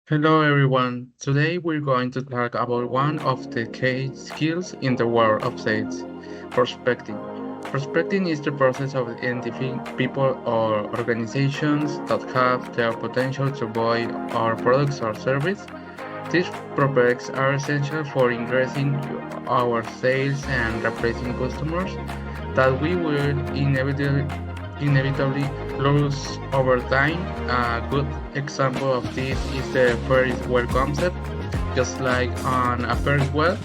Hello everyone. Today we're going to talk about one of the key skills in the world of sales, prospecting. Prospecting is the process of identifying people or organizations that have the potential to buy our products or service. These prospects are essential for increasing our sales and replacing customers that we will inevitably lose over time. A good example of this is the Ferris wheel concept. Just like on a Ferris wheel,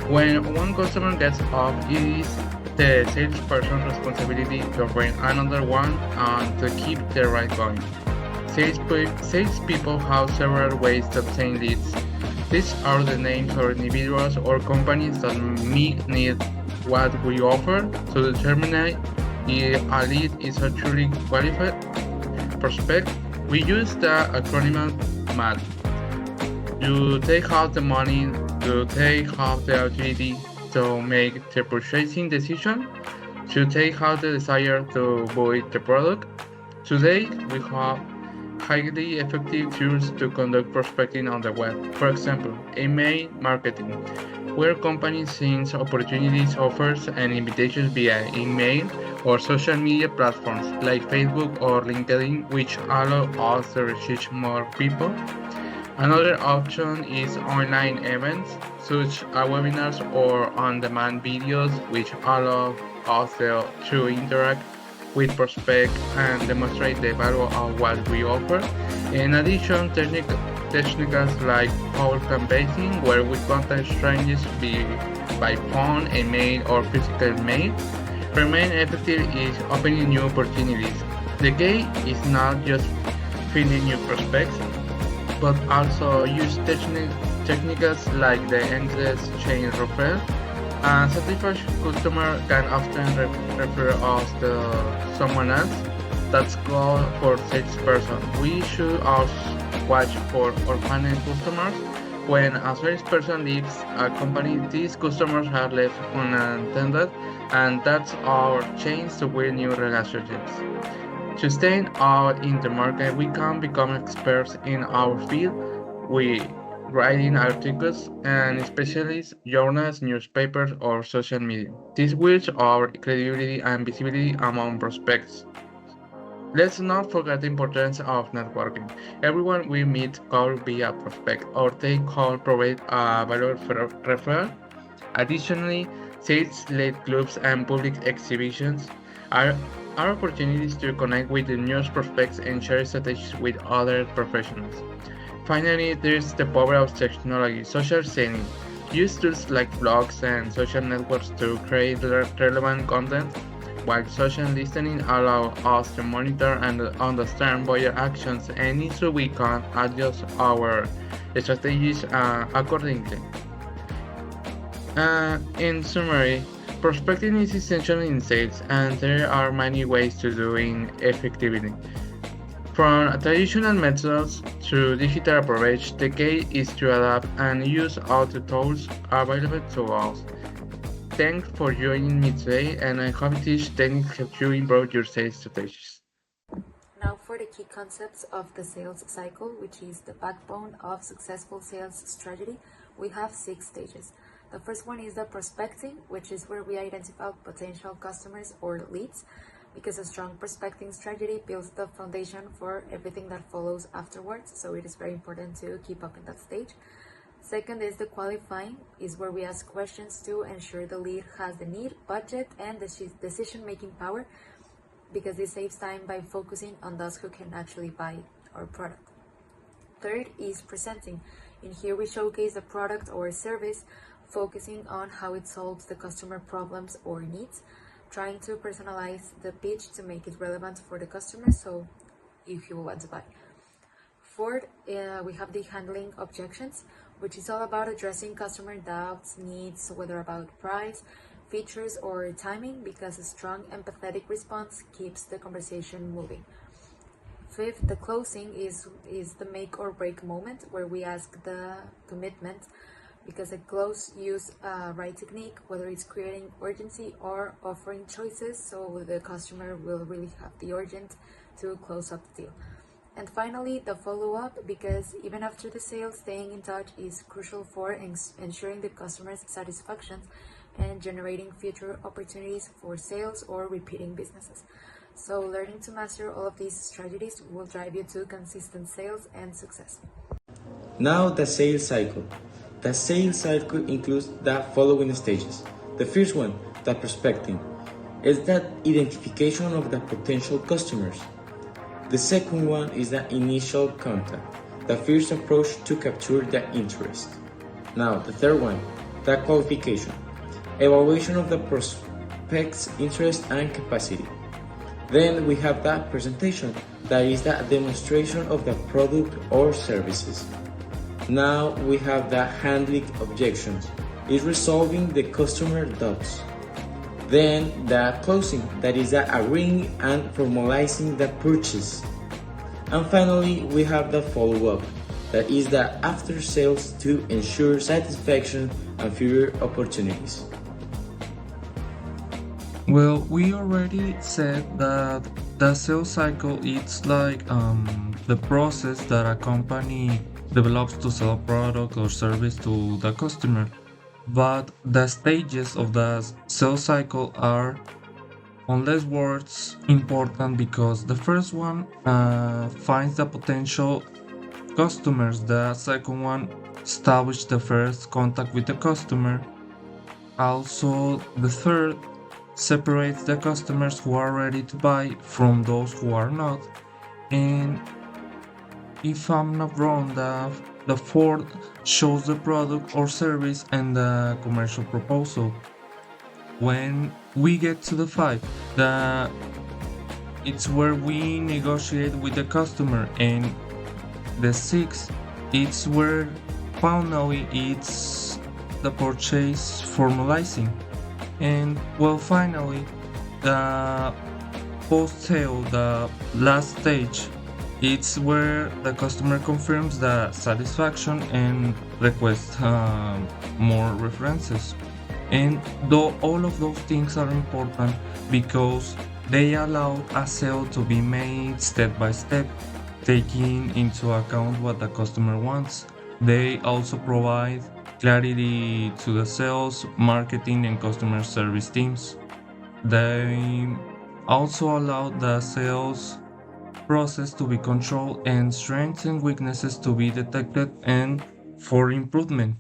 when one customer gets off, it is the salesperson's responsibility to bring another one and to keep the ride going. Salespeople have several ways to obtain leads. These are the names of individuals or companies that may need what we offer to determine if a lead is actually qualified prospect. We use the acronym MAD. You take out the money, you take out the ability to make the purchasing decision, you take out the desire to buy the product. Today, we have highly effective tools to conduct prospecting on the web. For example, email marketing, where companies send opportunities, offers, and invitations via email or social media platforms like Facebook or LinkedIn, which allow us to reach more people. Another option is online events, such as webinars or on-demand videos, which allow us to interact with prospects and demonstrate the value of what we offer. In addition, techniques like cold canvassing, where we contact strangers by phone, email, or physical mail, remain effective is opening new opportunities. The key is not just finding new prospects, but also use techniques like the endless chain referral. A satisfied customer can often refer us to someone else. That's called for salesperson. We should also watch for orphaned customers. When a salesperson leaves a company, these customers are left unattended, and that's our chance to win new relationships. To stand out in the market, we can become experts in our field. We writing articles and specialist journals, newspapers, or social media. This builds our credibility and visibility among prospects. Let's not forget the importance of networking. Everyone we meet could be a prospect or they could provide a valuable referral. Additionally, sales-led clubs and public exhibitions are, are opportunities to connect with the new prospects and share strategies with other professionals. Finally, there's the power of technology, social selling. Use tools like blogs and social networks to create relevant content, while social listening allows us to monitor and understand buyer actions and so we can adjust our strategies accordingly. In summary, prospecting is essential in sales, and there are many ways to do it effectively. From traditional methods to digital approach, the key is to adapt and use all the tools available to us. Thanks for joining me today, and I hope these techniques help you improve your sales strategies. Now for the key concepts of the sales cycle, which is the backbone of successful sales strategy, we have 6 stages. The first one is the prospecting, which is where we identify potential customers or leads, because a strong prospecting strategy builds the foundation for everything that follows afterwards, so it is very important to keep up in that stage. Second is the qualifying, is where we ask questions to ensure the lead has the need, budget, and decision-making power, because this saves time by focusing on those who can actually buy our product. Third is presenting. In here we showcase the product or service, focusing on how it solves the customer problems or needs, trying to personalize the pitch to make it relevant for the customer, so if you want to buy. Fourth, we have the handling objections, which is all about addressing customer doubts, needs, whether about price, features, or timing, because a strong empathetic response keeps the conversation moving. Fifth, the closing is the make or break moment, where we ask the commitment, because a close use right technique, whether it's creating urgency or offering choices, so the customer will really have the urgent to close up the deal. And finally, the follow-up, because even after the sale, staying in touch is crucial for ensuring the customer's satisfaction and generating future opportunities for sales or repeating businesses. So learning to master all of these strategies will drive you to consistent sales and success. Now the sales cycle. The sales cycle includes the following stages. The first one, the prospecting, is the identification of the potential customers. The second one is the initial contact, the first approach to capture the interest. Now the third one, the qualification, evaluation of the prospect's interest and capacity. Then we have the presentation, that is the demonstration of the product or services. Now we have the handling objections, is resolving the customer doubts. Then the closing, that is the agreeing and formalizing the purchase. And finally we have the follow-up, that is the after sales to ensure satisfaction and future opportunities. Well, we already said that the sales cycle is like the process that a company develops to sell a product or service to the customer. But the stages of the sales cycle are, on less words, important because the first one finds the potential customers, the second one establishes the first contact with the customer, also the third separates the customers who are ready to buy from those who are not, and if I'm not wrong, the fourth shows the product or service and the commercial proposal. When we get to the five, it's where we negotiate with the customer, and the sixth, it's where finally it's the purchase formalizing. And well, finally, the post-sale, the last stage, it's where the customer confirms the satisfaction and requests more references. And though all of those things are important because they allow a sale to be made step by step, taking into account what the customer wants. They also provide clarity to the sales, marketing, and customer service teams. They also allow the sales process to be controlled and strengths and weaknesses to be detected and for improvement,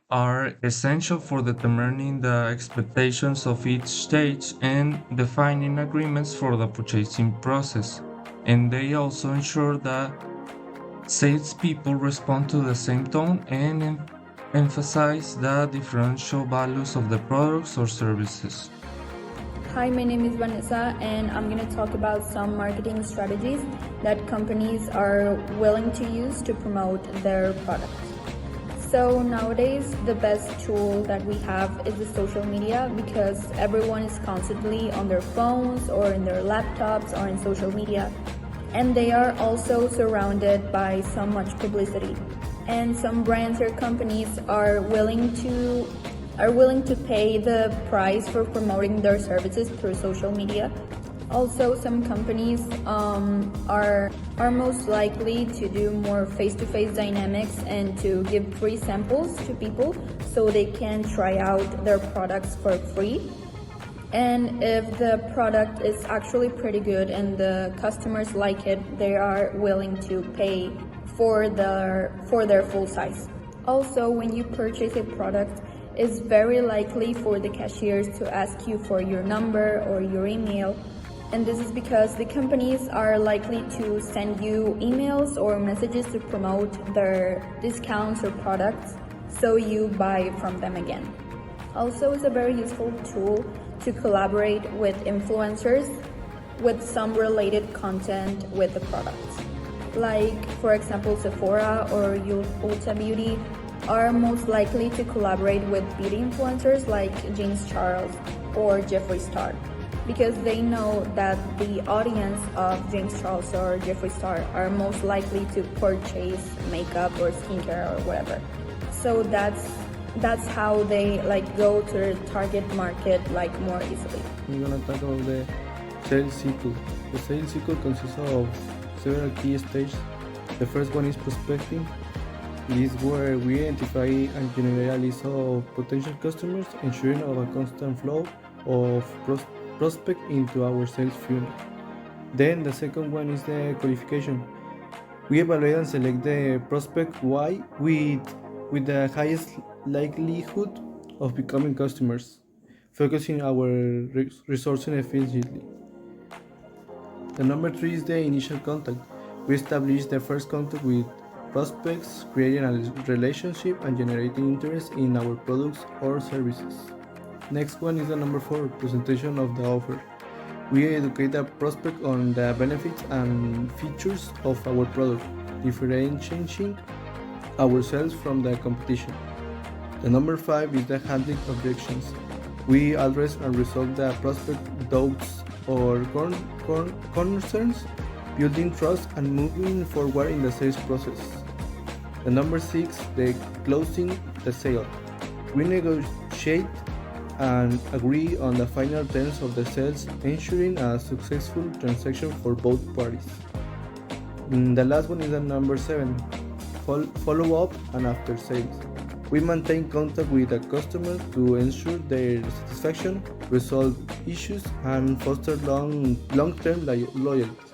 are essential for determining the expectations of each stage and defining agreements for the purchasing process. And they also ensure that salespeople respond to the same tone and emphasize the differential values of the products or services. Hi, my name is Vanessa, and I'm going to talk about some marketing strategies that companies are willing to use to promote their products. So nowadays, the best tool that we have is the social media because everyone is constantly on their phones or in their laptops or in social media. And they are also surrounded by so much publicity. And some brands or companies are willing to pay the price for promoting their services through social media. Also, some companies are most likely to do more face-to-face dynamics and to give free samples to people so they can try out their products for free. And if the product is actually pretty good and the customers like it, they are willing to pay for their full size. Also, when you purchase a product, it's very likely for the cashiers to ask you for your number or your email. And this is because the companies are likely to send you emails or messages to promote their discounts or products, so you buy from them again. Also, it's a very useful tool to collaborate with influencers with some related content with the products. Like, for example, Sephora or Ulta Beauty are most likely to collaborate with beauty influencers like James Charles or Jeffree Star because they know that the audience of James Charles or Jeffree Star are most likely to purchase makeup or skincare or whatever. So that's how they go to their target market more easily. I'm gonna talk about the sales cycle. The sales cycle consists of several key stages. The first one is prospecting. It is where we identify and generate a list of potential customers, ensuring of a constant flow of prospect into our sales funnel. Then the second one is the qualification. We evaluate and select the prospect Y with the highest likelihood of becoming customers, focusing our resourcing efficiently. The number 3 is the initial contact. We establish the first contact with prospects, creating a relationship and generating interest in our products or services. Next one is the number 4, presentation of the offer. We educate the prospect on the benefits and features of our product, differentiating ourselves from the competition. The number 5 is the handling objections. We address and resolve the prospect doubts or concerns, building trust and moving forward in the sales process. The number 6, the closing the sale. We negotiate and agree on the final terms of the sales, ensuring a successful transaction for both parties. The last one is the number 7, follow up and after sales. We maintain contact with the customer to ensure their satisfaction, resolve issues, and foster long-term loyalty.